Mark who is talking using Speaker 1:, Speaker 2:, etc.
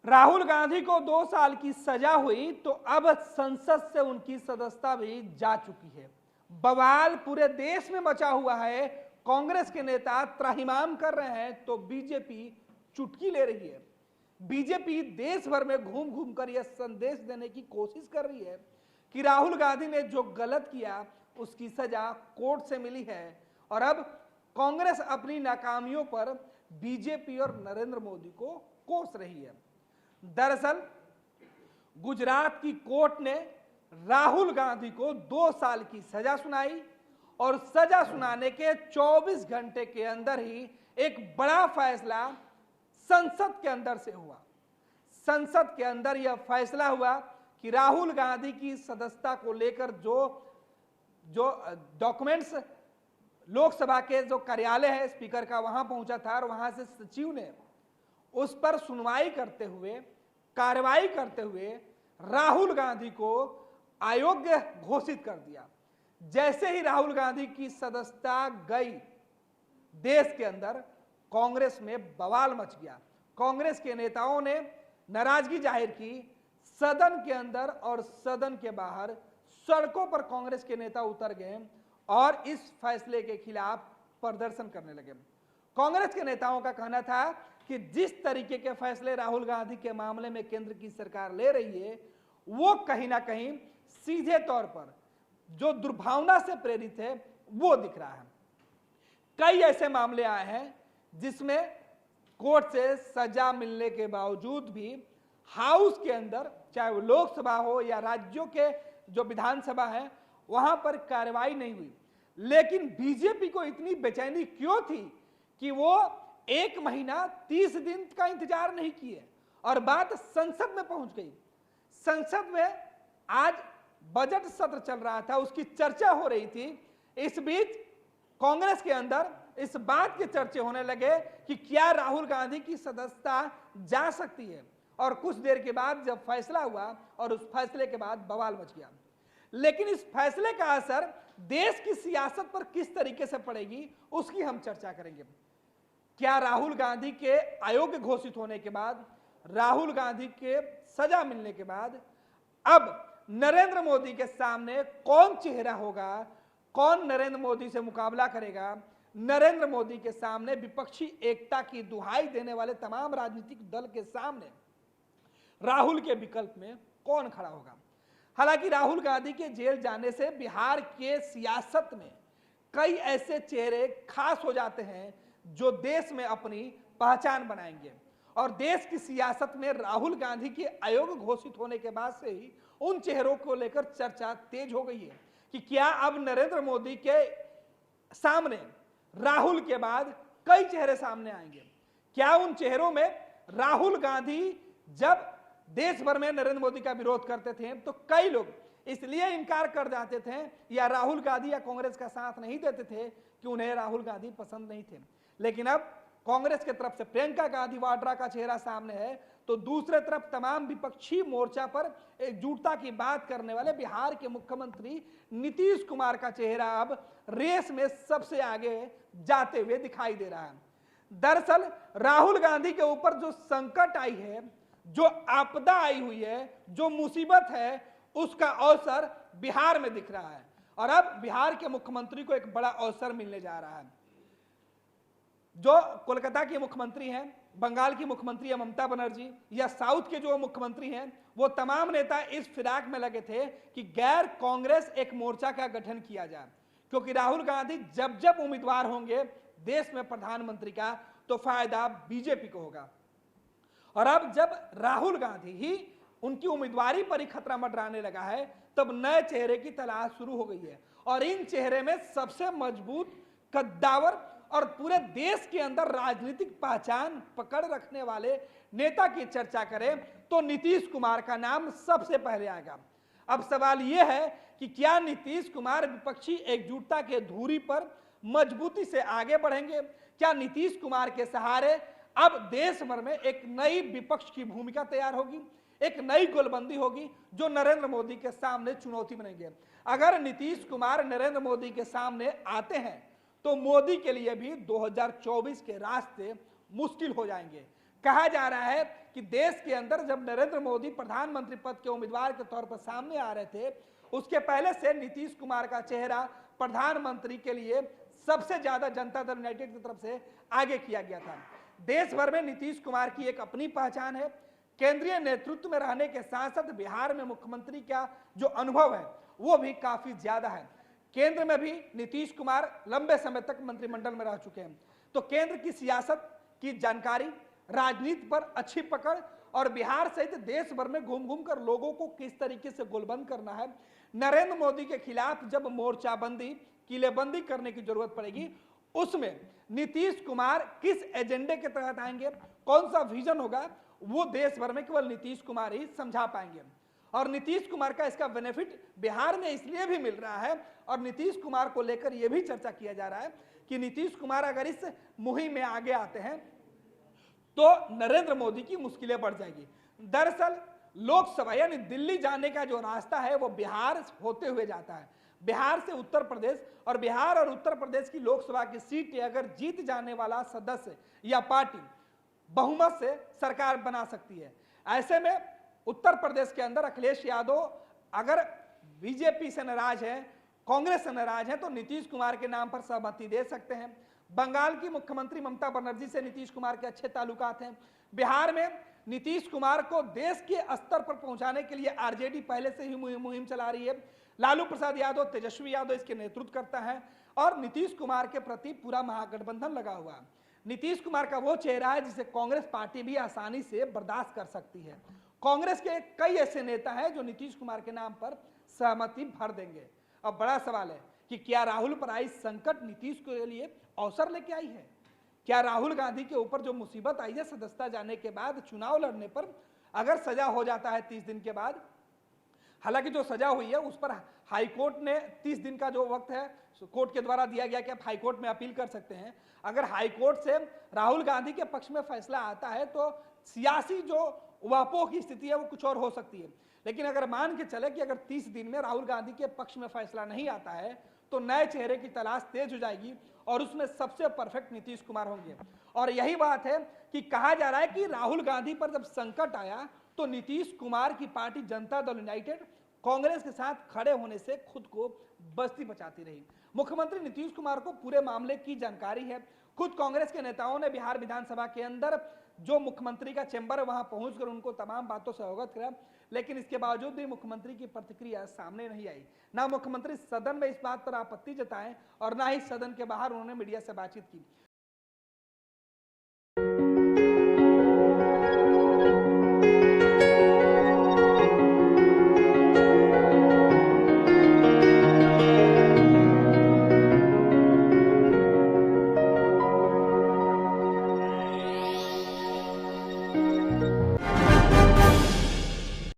Speaker 1: राहुल गांधी को 2 साल की सजा हुई तो अब संसद से उनकी सदस्यता भी जा चुकी है। बवाल पूरे देश में मचा हुआ है। कांग्रेस के नेता त्राहिमाम कर रहे हैं तो बीजेपी चुटकी ले रही है। बीजेपी देश भर में घूम घूम कर यह संदेश देने की कोशिश कर रही है कि राहुल गांधी ने जो गलत किया उसकी सजा कोर्ट से मिली है और अब कांग्रेस अपनी नाकामियों पर बीजेपी और नरेंद्र मोदी को कोस रही है। दरअसल गुजरात की कोर्ट ने राहुल गांधी को 2 साल की सजा सुनाई और सजा सुनाने के 24 घंटे के अंदर ही एक बड़ा फैसला संसद के अंदर से हुआ। संसद के अंदर यह फैसला हुआ कि राहुल गांधी की सदस्यता को लेकर जो डॉक्यूमेंट्स लोकसभा के जो कार्यालय है स्पीकर का वहां पहुंचा था और वहां से सचिव ने उस पर सुनवाई करते हुए कार्रवाई करते हुए राहुल गांधी को अयोग्य घोषित कर दिया। जैसे ही राहुल गांधी की सदस्यता गई देश के अंदर कांग्रेस में बवाल मच गया। कांग्रेस के नेताओं ने नाराजगी जाहिर की। सदन के अंदर और सदन के बाहर सड़कों पर कांग्रेस के नेता उतर गए और इस फैसले के खिलाफ प्रदर्शन करने लगे। कांग्रेस के नेताओं का कहना था कि जिस तरीके के फैसले राहुल गांधी के मामले में केंद्र की सरकार ले रही है वो कहीं ना कहीं सीधे तौर पर जो दुर्भावना से प्रेरित है वो दिख रहा है। कई ऐसे मामले आए हैं जिसमें कोर्ट से सजा मिलने के बावजूद भी हाउस के अंदर चाहे वो लोकसभा हो या राज्यों के जो विधानसभा है वहां पर कार्रवाई नहीं हुई। लेकिन बीजेपी को इतनी बेचैनी क्यों थी कि वो 1 महीना 30 दिन का इंतजार नहीं किए और बात संसद में पहुंच गई। संसद में आज बजट सत्र चल रहा था, उसकी चर्चा हो रही थी। इस बीच कांग्रेस के अंदर इस बात के चर्चे होने लगे कि क्या राहुल गांधी की सदस्यता जा सकती है और कुछ देर के बाद जब फैसला हुआ और उस फैसले के बाद बवाल मच गया। लेकिन इस फैसले का असर देश की सियासत पर किस तरीके से पड़ेगी उसकी हम चर्चा करेंगे। क्या राहुल गांधी के अयोग्य घोषित होने के बाद, राहुल गांधी के सजा मिलने के बाद अब नरेंद्र मोदी के सामने कौन चेहरा होगा, कौन नरेंद्र मोदी से मुकाबला करेगा? नरेंद्र मोदी के सामने विपक्षी एकता की दुहाई देने वाले तमाम राजनीतिक दल के सामने राहुल के विकल्प में कौन खड़ा होगा? हालांकि राहुल गांधी के जेल जाने से बिहार के सियासत में कई ऐसे चेहरे खास हो जाते हैं जो देश में अपनी पहचान बनाएंगे और देश की सियासत में राहुल गांधी के अयोग्य घोषित होने के बाद से ही उन चेहरों को लेकर चर्चा तेज हो गई है कि क्या अब नरेंद्र मोदी के सामने राहुल के बाद कई चेहरे सामने आएंगे। क्या उन चेहरों में राहुल गांधी जब देश भर में नरेंद्र मोदी का विरोध करते थे तो कई लोग इसलिए इनकार कर जाते थे या राहुल गांधी या कांग्रेस का साथ नहीं देते थे कि उन्हें राहुल गांधी पसंद नहीं थे। लेकिन अब कांग्रेस की तरफ से प्रियंका गांधी वाड्रा का चेहरा सामने है तो दूसरे तरफ तमाम विपक्षी मोर्चा पर एकजुटता की बात करने वाले बिहार के मुख्यमंत्री नीतीश कुमार का चेहरा अब रेस में सबसे आगे जाते हुए दिखाई दे रहा है। दरअसल राहुल गांधी के ऊपर जो संकट आई है, जो आपदा आई हुई है, जो मुसीबत है, उसका अवसर बिहार में दिख रहा है और अब बिहार के मुख्यमंत्री को एक बड़ा अवसर मिलने जा रहा है। जो कोलकाता के मुख्यमंत्री हैं, बंगाल की मुख्यमंत्री है ममता बनर्जी या साउथ के जो मुख्यमंत्री हैं, वो तमाम नेता इस फिराक में लगे थे कि गैर कांग्रेस एक मोर्चा का गठन किया जाए, क्योंकि राहुल गांधी जब जब उम्मीदवार होंगे देश में प्रधानमंत्री का तो फायदा बीजेपी को होगा। और अब जब राहुल गांधी ही उनकी उम्मीदवारी पर ही खतरा मंडराने लगा है तब नए चेहरे की तलाश शुरू हो गई है और इन चेहरे में सबसे मजबूत, कद्दावर और पूरे देश के अंदर राजनीतिक पहचान पकड़ रखने वाले नेता की चर्चा करें तो नीतीश कुमार का नाम सबसे पहले आएगा। अब सवाल यह है कि क्या नीतीश कुमार विपक्षी एकजुटता के धुरी पर मजबूती से आगे बढ़ेंगे? क्या नीतीश कुमार के सहारे अब देश भर में एक नई विपक्ष की भूमिका तैयार होगी, एक नई गोलबंदी होगी जो नरेंद्र मोदी के सामने चुनौती बनेंगे? अगर नीतीश कुमार नरेंद्र मोदी के सामने आते हैं तो मोदी के लिए भी 2024 के रास्ते मुश्किल हो जाएंगे। कहा जा रहा है कि देश के अंदर जब नरेंद्र मोदी प्रधानमंत्री पद के उम्मीदवार के तौर पर सामने आ रहे थे, उसके पहले से नीतीश कुमार का चेहरा प्रधानमंत्री के लिए सबसे ज्यादा जनता दल यूनाइटेड की तरफ से आगे किया गया था। देश भर में नीतीश कुमार की एक अपनी पहचान है। केंद्रीय नेतृत्व में रहने के साथ साथ बिहार में मुख्यमंत्री का जो अनुभव है वो भी काफी ज्यादा है। केंद्र में भी नीतीश कुमार लंबे समय तक मंत्रिमंडल में रह चुके हैं, तो केंद्र की सियासत की जानकारी, राजनीति पर अच्छी पकड़ और बिहार सहित देश भर में घूम घूम कर लोगों को किस तरीके से गोलबंद करना है, नरेंद्र मोदी के खिलाफ जब मोर्चाबंदी, किलेबंदी करने की जरूरत पड़ेगी, उसमें नीतीश कुमार किस एजेंडे के तहत आएंगे, कौन सा विजन होगा, वो देश भर में केवल नीतीश कुमार ही समझा पाएंगे। और नीतीश कुमार का इसका बेनिफिट बिहार में इसलिए भी मिल रहा है और नीतीश कुमार को लेकर यह भी चर्चा किया जा रहा है कि नीतीश कुमार अगर इस मुहिम में आगे आते हैं तो नरेंद्र मोदी की मुश्किलें बढ़ जाएगी। दरअसल लोकसभा यानी दिल्ली जाने का जो रास्ता है वो बिहार होते हुए जाता है। बिहार से उत्तर प्रदेश, और बिहार और उत्तर प्रदेश की लोकसभा की सीटें अगर जीत जाने वाला सदस्य या पार्टी बहुमत से सरकार बना सकती है। ऐसे में उत्तर प्रदेश के अंदर अखिलेश यादव अगर बीजेपी से नाराज है, कांग्रेस से नाराज है, तो नीतीश कुमार के नाम पर सहमति दे सकते हैं। बंगाल की मुख्यमंत्री ममता बनर्जी से नीतीश कुमार के अच्छे ताल्लुकात हैं। बिहार में नीतीश कुमार को देश के स्तर पर पहुंचाने के लिए आरजेडी पहले से ही मुहिम चला रही है। लालू प्रसाद यादव, तेजस्वी यादव इसके नेतृत्व करता है और नीतीश कुमार के प्रति पूरा महागठबंधन लगा हुआ है। नीतीश कुमार का वो चेहरा है जिसे कांग्रेस पार्टी भी आसानी से बर्दाश्त कर सकती है। कांग्रेस के कई ऐसे नेता हैं जो नीतीश कुमार के नाम पर सहमति भर देंगे। अब बड़ा सवाल है कि क्या राहुल पर आई संकट नीतीश के लिए अवसर लेके आई है? क्या राहुल गांधी के ऊपर जो मुसीबत आई है सदस्यता जाने के बाद चुनाव लड़ने पर, अगर सजा हो जाता है 30 दिन के बाद, हालांकि जो सजा हुई है उस पर हाईकोर्ट ने 30 दिन का जो वक्त है कोर्ट के द्वारा दिया गया कि आप हाईकोर्ट में अपील कर सकते हैं। अगर हाईकोर्ट से राहुल गांधी के पक्ष में फैसला आता है तो सियासी जो उहापोह की स्थिति है वो कुछ और हो सकती है। लेकिन अगर मान के चले कि अगर 30 दिन में राहुल गांधी के पक्ष में फैसला नहीं आता है तो नए चेहरे की तलाश तेज हो जाएगी और उसमें सबसे परफेक्ट नीतीश कुमार होंगे। और यही बात है कि कहा जा रहा है कि राहुल गांधी पर जब संकट आया तो नीतीश कुमार की पार्टी जनता दल यूनाइटेड कांग्रेस के साथ खड़े होने से खुद को बस्ती बचाती रही। मुख्यमंत्री नीतीश कुमार को पूरे मामले की जानकारी है। खुद कांग्रेस के नेताओं ने बिहार विधानसभा के अंदर जो मुख्यमंत्री का चेंबर है वहां पहुंचकर उनको तमाम बातों से अवगत करा, लेकिन इसके बावजूद भी मुख्यमंत्री की प्रतिक्रिया सामने नहीं आई। ना मुख्यमंत्री सदन में इस बात पर आपत्ति जताएं और ना ही सदन के बाहर उन्होंने मीडिया से बातचीत की।